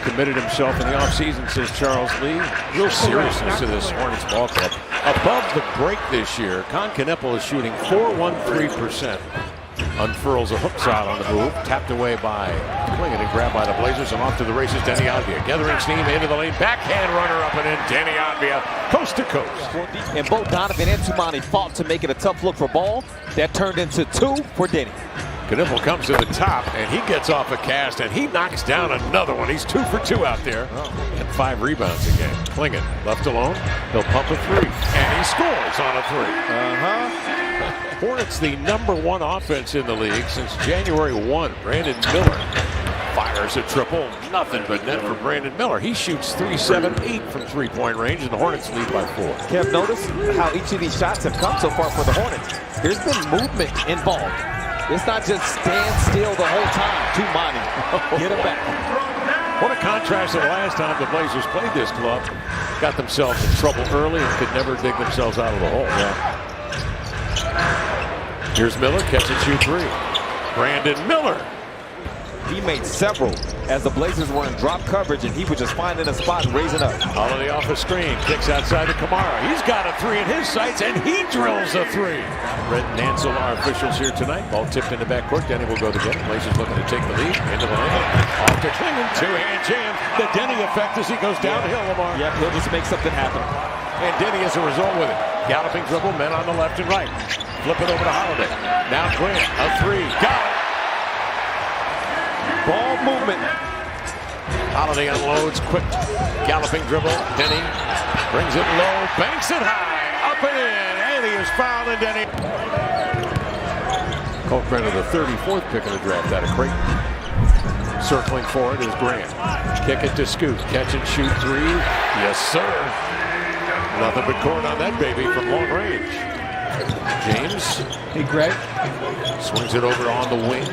committed himself in the offseason, says Charles Lee. Real seriousness to this Hornets ball club. Above the break this year, Kneppel is shooting .413%. Unfurls a hook shot on the move, tapped away by Klingon and grabbed by the Blazers, and off to the races. Denny Advia gathering steam into the lane, backhand runner up and in. Denny Advia coast to coast. And both Donovan and Tumani fought to make it a tough look for ball. That turned into 2 for Denny. Kneppel comes to the top and he gets off a cast and he knocks down another one. He's 2 for 2 out there and 5 rebounds again. Klingon left alone, he'll pump a 3 and he scores on a 3. Hornets the #1 offense in the league since January 1. Brandon Miller fires a triple. Nothing but net for Brandon Miller. He shoots 3-7-8 from 3-point range, and the Hornets lead by 4. Kev, notice how each of these shots have come so far for the Hornets. There's been movement involved. It's not just stand still the whole time. Tumani, get it back. What a contrast to the last time the Blazers played this club. Got themselves in trouble early and could never dig themselves out of the hole. Here's Miller, catch and shoot 3. Brandon Miller. He made several as the Blazers were in drop coverage, and he was just finding a spot and raising up. Holiday off a screen, kicks outside to Kamara. He's got a 3 in his sights, and he drills a 3. Brett and Ansel are officials here tonight. Ball tipped in the backcourt. Denny will go to get it. Blazers looking to take the lead. Into the lane. Off to Klingon. 2-hand jam. The Denny effect as he goes downhill, Lamar. Yep, he'll just make something happen. And Denny as a result with it. Galloping dribble, men on the left and right. Flip it over to Holiday. Now Grant, a 3. Got it. Ball movement. Holiday unloads, quick galloping dribble. Denny brings it low, banks it high, up and in, and he is fouled, and Denny. Kalkbrenner, the 34th pick of the draft out of Creighton. Circling for it is Grant. Kick it to Scoot, catch and shoot 3. Yes, sir. Nothing but court on that baby from long range. James. Hey, Greg. Swings it over on the wing.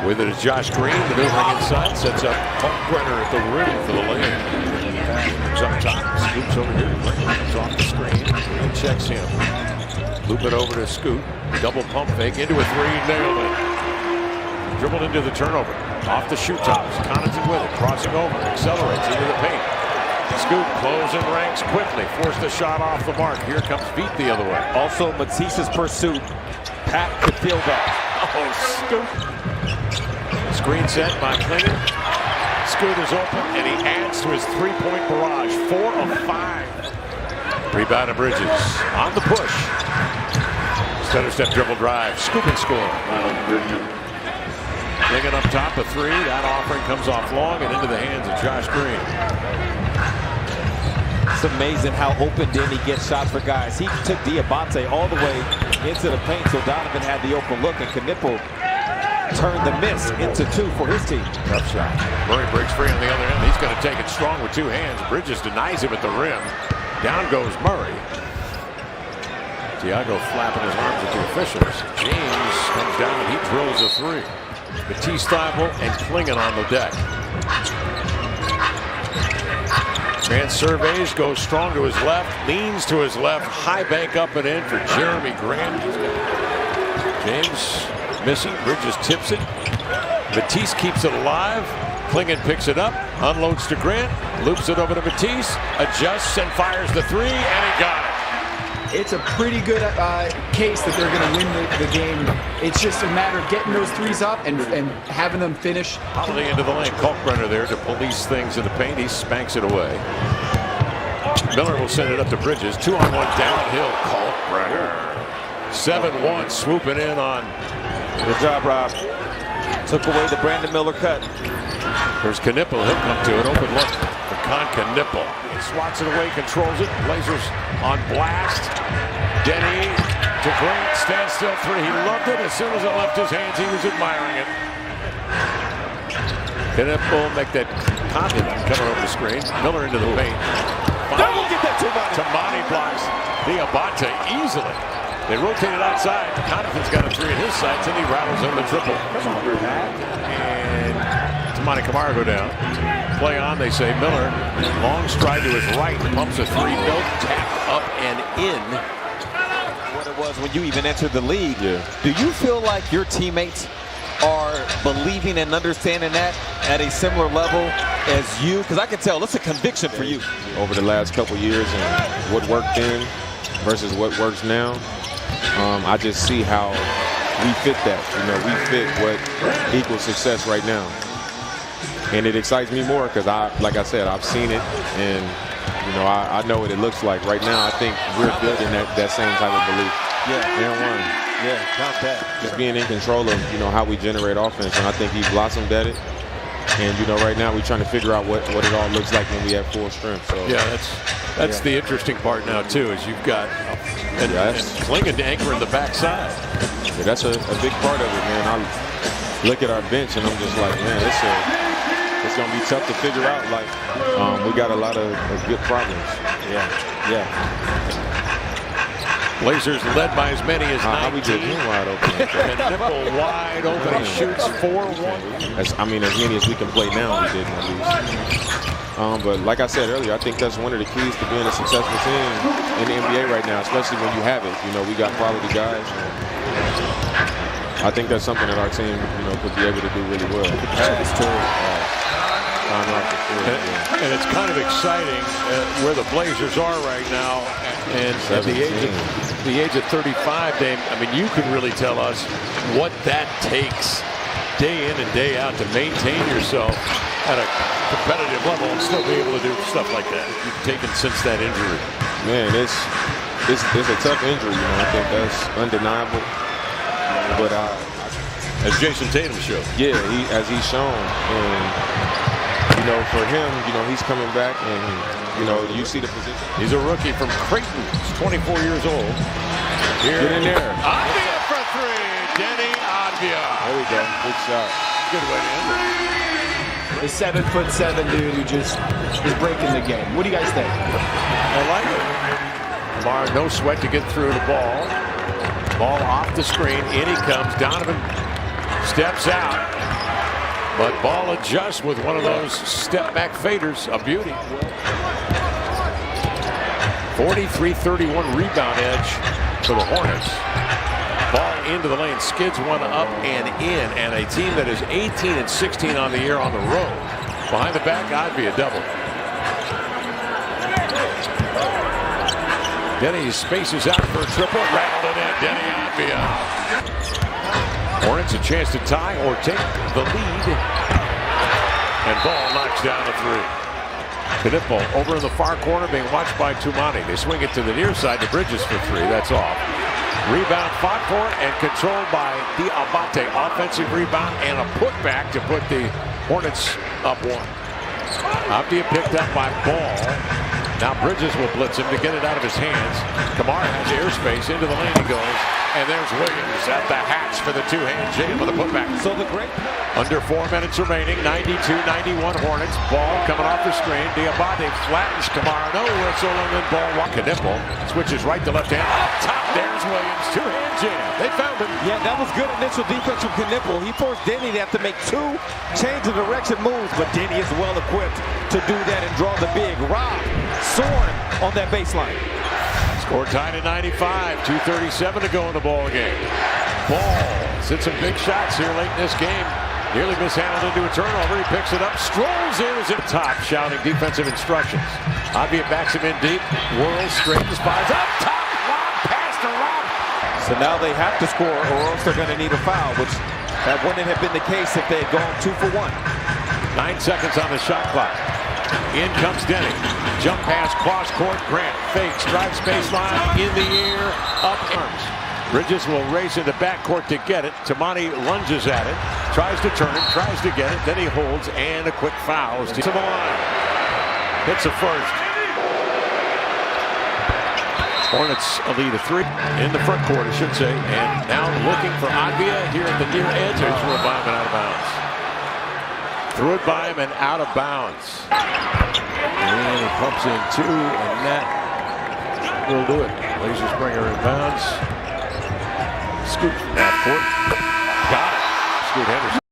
With it is Josh Green, maneuvering inside, sets up Kalkbrenner at the rim for the lane. Comes up top, scoops over here, comes off the screen, and checks him. Loop it over to Scoot, double pump fake into a 3, nailed it. Dribbled into the turnover, off the shoot tops, Connaughton with it, crossing over, accelerates into the paint. Scoot closing ranks quickly, forced the shot off the mark. Here comes Beat the other way. Also, Matisse's pursuit. Pat could feel that. Oh, Scoot. Screen set by Klingon. Scoot is open, and he adds to his 3-point barrage. 4 of 5. Rebound to Bridges. On the push. Stutter step dribble drive. Scoop and score. Klingon up top, a 3. That offering comes off long and into the hands of Josh Green. It's amazing how open Denny gets shots for guys. He took Diabate all the way into the paint, so Donovan had the open look, and Kneppel turned the miss into 2 for his team. Tough shot. Murray breaks free on the other end. He's going to take it strong with 2 hands. Bridges denies him at the rim. Down goes Murray. Tiago flapping his arms at the officials. James comes down and he drills a 3. Matisse, Thibault, and Klingon on the deck. Grant surveys, goes strong to his left, leans to his left, high bank up and in for Jeremy Grant. James missing, Bridges tips it. Matisse keeps it alive. Klingon picks it up, unloads to Grant, loops it over to Matisse, adjusts and fires the 3, and he got it. It's a pretty good case that they're going to win the game. It's just a matter of getting those 3s up and having them finish. Holiday into the lane. Kalkbrenner there to police things in the paint. He spanks it away. Miller will send it up to Bridges. 2-on-1 downhill. Kalkbrenner. 7-1 swooping in on. Good job, Rob. Took away the Brandon Miller cut. There's Kneppel. He'll come to an open look for Kneppel. He swats it away, controls it. Blazers on blast. Denny to Grant. Standstill 3. He loved it. As soon as it left his hands, he was admiring it. Kneppel make that condiment coming over the screen. Miller into the paint. Don't get that Tumani blocks Diabate easily. They rotate it outside. Connaughton's got a 3 in his sights, and he rattles in the triple. And Tumani Kamara go down. Play on, they say. Miller, long stride to his right, pumps a 3. No, tapped up and in. What it was when you even entered the league. Yeah. Do you feel like your teammates are believing and understanding that at a similar level as you? Because I can tell it's a conviction for you. Over the last couple years and what worked then versus what works now, I just see how we fit that. You know, we fit what equals success right now. And it excites me more because, like I said, I've seen it, and you know, I know what it looks like right now. I think we're building that same type of belief. Yeah, and one. Yeah, count that. Just being in control of, you know, how we generate offense, and I think he blossomed at it. And you know, right now we're trying to figure out what it all looks like when we have full strength. So yeah, that's the interesting part now too, is you've got and Kling and anchor in the backside. Yeah, that's a big part of it, man. I look at our bench and I'm just like, man, it's going to be tough to figure out. Like, we got a lot of good problems. Yeah. Blazers led by as many as 19. How we get him wide open? And Nipple wide open. He shoots 4-1. I mean, as many as we can play now, we didn't at least. But like I said earlier, I think that's one of the keys to being a successful team in the NBA right now, especially when you have it. You know, we got quality guys. I think that's something that our team, you know, could be able to do really well. And it's kind of exciting where the Blazers are right now, and at the age of 35, Dame. I mean, you can really tell us what that takes day in and day out to maintain yourself at a competitive level and still be able to do stuff like that you've taken since that injury. Man, it's a tough injury. You know, I think that's undeniable. But as Jason Tatum showed, yeah, as he's shown, and you know, for him, you know, he's coming back, and you know, you see the position. He's a rookie from Creighton. He's 24 years old. Here, get in there. Advia for three. Denny Advia. There we go. Good shot. Good way to end it. The 7'7" dude who just is breaking the game. What do you guys think? I like it. Lamar, no sweat to get through the ball. Ball off the screen. In he comes. Donovan steps out. But ball adjusts with one of those step-back faders. A beauty. 43-31 rebound edge for the Hornets. Ball into the lane. Skids one up and in. And a team that is 18-16 on the year on the road. Behind the back, Advia double. Denny spaces out for a triple. Rattled it in. Denny Advia. Hornets a chance to tie or take the lead. And Ball knocks down a three. Knipple over in the far corner being watched by Tumani. They swing it to the near side to Bridges for three. That's off. Rebound fought for it and controlled by Diabate. Offensive rebound and a putback to put the Hornets up one. Advia picked up by Ball. Now Bridges will blitz him to get it out of his hands. Kamara has airspace. Into the lane he goes. And there's Williams at the hatch for the two-hand jam with a putback. So the great. Under 4 minutes remaining. 92-91 Hornets. Ball coming off the screen. Diabate flattens Kamara. No whistle, and then Ball Knipple switches right to left hand. Up top, there's Williams. Two-hand jam. They found him. Yeah, that was good initial defense from Knipple. He forced Denny to have to make two change of direction moves, but Denny is well equipped to do that and draw the big. Rob soaring on that baseline. Score tied at 95. 2:37 to go in the ball game. Ball hit some big shots here late in this game. Nearly mishandled into a turnover. He picks it up, strolls in as it top, shouting defensive instructions. Advia backs him in deep, whirls, straightens, fires up top, long pass to Rob. So now they have to score, or else they're going to need a foul, which that wouldn't have been the case if they had gone 2 for 1. 9 seconds on the shot clock. In comes Denny. Jump pass, cross court. Grant fakes, drives baseline, in the air, up arms. Bridges will race into backcourt to get it. Tamani lunges at it, tries to turn it, tries to get it, then he holds, and a quick foul to the line. Hits a first. Hornets a lead of 3 in the front court, I should say. And now looking for Advia here at the near edge. They threw it by him and out of bounds. Threw it by him and out of bounds. And he pumps in 2, and that will do it. Blazers bring her in bounds. Scoot half court. Got it. Scoot Henderson.